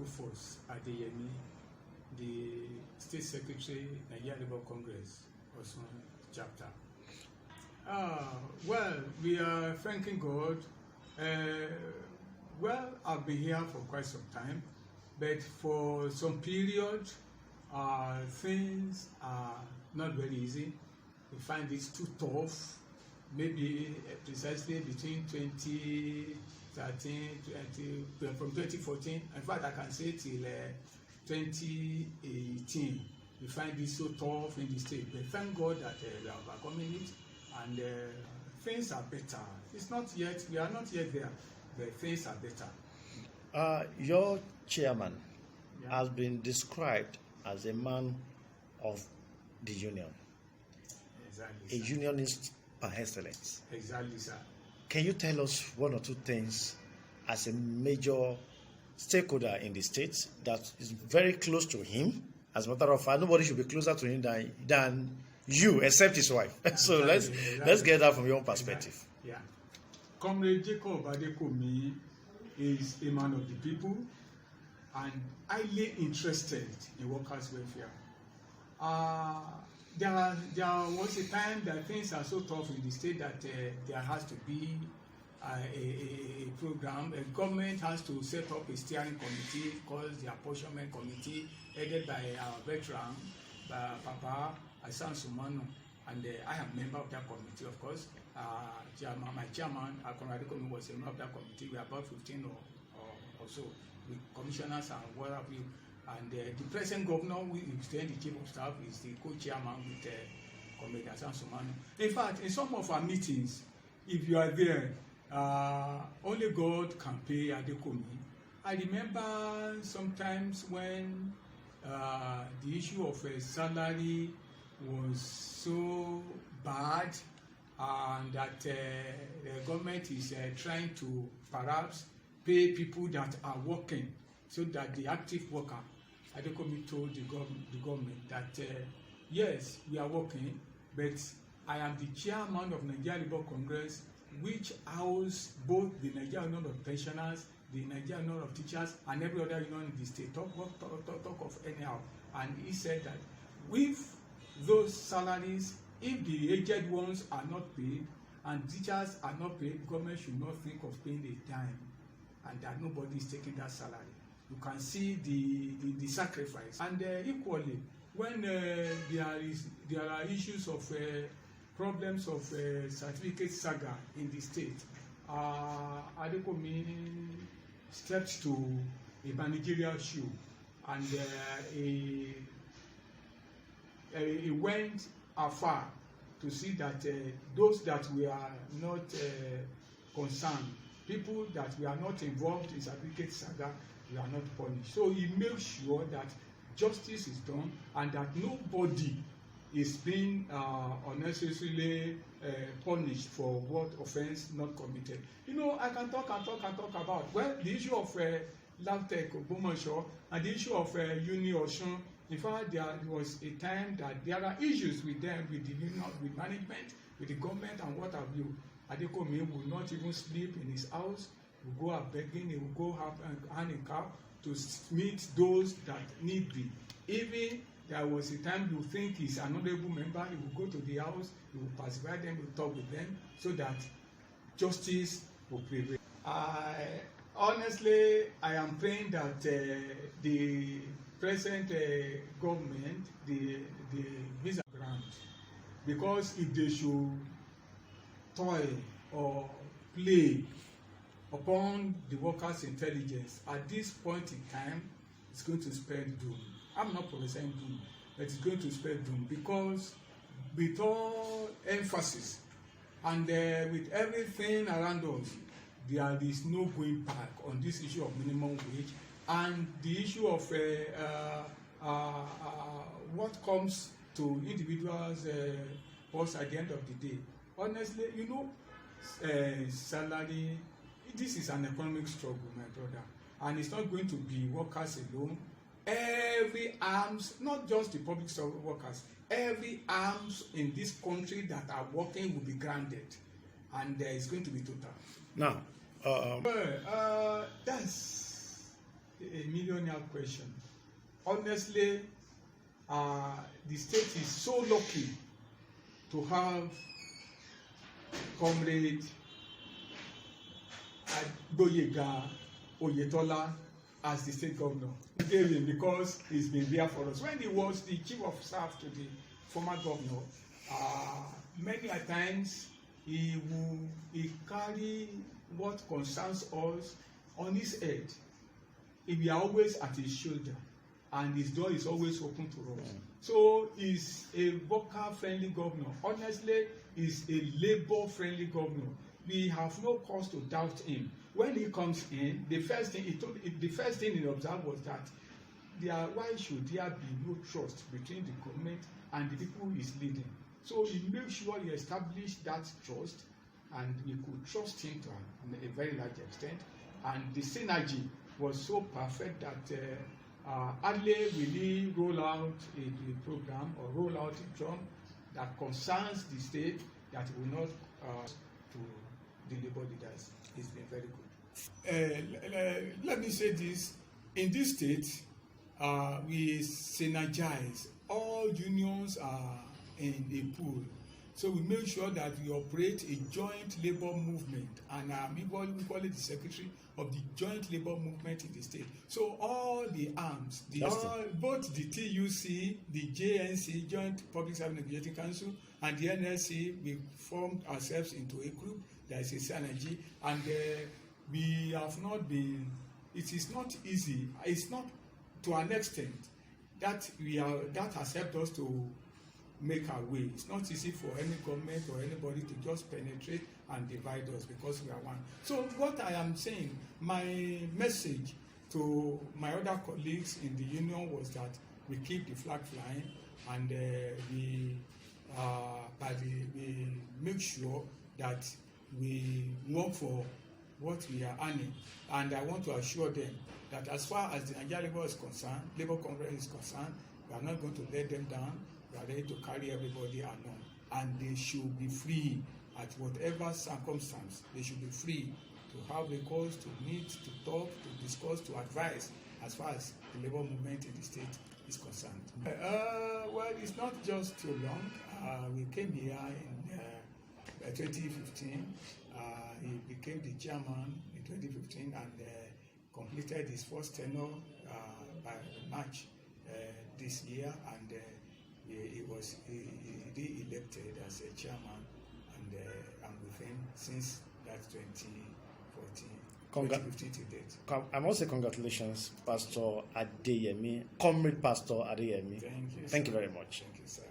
Rufus Adeyemi, the State Secretary, Nigeria Labour Congress, Osun chapter. Well, we are thanking God. Well, I've been here for quite some time, but for some period, things are not very easy. We find it too tough. Maybe precisely between 2013, from 2014, in fact, I can say till 2018, we find it so tough in the state. But thank God that we are overcoming it, and things are better. It's not yet, we are not yet there, but things are better. Your chairman has been described as a man of the union. Exactly, a unionist par excellence. Exactly, sir. Can you tell us one or two things as a major stakeholder in the state that is very close to him? As a matter of fact, nobody should be closer to him than you, except his wife. So let's get that from your own perspective. Yeah. Comrade Jacob Adekomi is a man of the people and highly interested in workers' welfare. There was a time that things are so tough in the state that there has to be a program. A government has to set up a steering committee called the Apportionment Committee, headed by our veteran, Papa Asan Sumano, and I am a member of that committee, of course. My chairman, Comrade Adekomi, was a member of that committee. We are about 15 or so, with commissioners and what have you. And the present governor, who is then the chief of staff, is the co-chairman with Comrade Asan Sumano. In fact, in some of our meetings, if you are there, only God can pay Adekomi. I remember sometimes when the issue of salary was so bad, and that the government is trying to perhaps pay people that are working, so that the active worker, Adekomi told the government that yes, we are working, but I am the chairman of Nigeria Labour Congress, which house both the Nigerian Union of Pensioners, the Nigerian Union of Teachers, and every other union in the state. Talk of anyhow. And he said that with those salaries, if the aged ones are not paid and teachers are not paid, government should not think of paying a dime, and that nobody is taking that salary. You can see the sacrifice. And equally, when there are issues of problems of certificate saga in the state, Adekomi stepped to a managerial shoe, and he went afar to see that those that we are not concerned, people that we are not involved in certificate saga, we are not punished. So he makes sure that justice is done and that nobody is being unnecessarily punished for what offense not committed. You know, I can talk about, well, the issue of Lauds and the issue of Uni Osun. In fact, there was a time that there are issues with them, with the union, with management, with the government, and what have you. Adekomi will not even sleep in his house. He will go out begging. He will go hand in cap to meet those that need be. Even there was a time you think he's an honorable member, he will go to the house, he will pacify them, he will talk with them, so that justice will prevail. Honestly, I am praying that the present government, the visa grant, because if they should toy or play upon the workers' intelligence at this point in time, it's going to spell doom. I'm not prophesying doom, but it's going to spell doom, because with all emphasis and with everything around us, there is no going back on this issue of minimum wage and the issue of what comes to individuals' purse at the end of the day. Honestly, you know, salary, this is an economic struggle, my brother, and it's not going to be workers alone. Every arms, not just the public sector workers, every arms in this country that are working will be granted, and it's going to be total. Now, a millionaire question. Honestly, the state is so lucky to have Comrade Gboyega Oyetola as the state governor, because he's been there for us. When he was the chief of staff to the former governor, many a times he carry what concerns us on his head. We are always at his shoulder, and his door is always open to us. So he's a worker-friendly governor. Honestly, he's a labor-friendly governor. We have no cause to doubt him. When he comes in, the first thing he observed was that why should there be no trust between the government and the people he's leading? So he made sure he established that trust, and we could trust him to a very large extent. And the synergy was so perfect that hardly will he roll out a program or roll out a job that concerns the state that will not to the labor leaders. It's been very good. Let me say this: in this state, we synergize. All unions are in a pool, so we make sure that we operate a joint labor movement, and we call it the secretary of the joint labor movement in the state. So all the arms, both the TUC, the JNC, Joint Public Service Negotiating Council, and the NLC, we formed ourselves into a group. There is a synergy, and we have not been. It is not easy. It's not to an extent that that has helped us to make our way. It's not easy for any government or anybody to just penetrate and divide us, because we are one. So what I am saying, my message to my other colleagues in the union was that we keep the flag flying, and we make sure that we work for what we are earning. And I want to assure them that as far as the Nigerian Labour Congress is concerned, we are not going to let them down. We are ready to carry everybody along, and they should be free at whatever circumstance. They should be free to have recourse, to meet, to talk, to discuss, to advise as far as the labor movement in the state is concerned. Well, it's not just too long. We came here in 2015. He became the chairman in 2015 and completed his first tenure by March this year, and he was re-elected as a chairman, and I'm with him since that 2015 to date. I must say congratulations, Pastor Adeyemi, Comrade Pastor Adeyemi. Thank you. Thank you very much. Thank you, sir.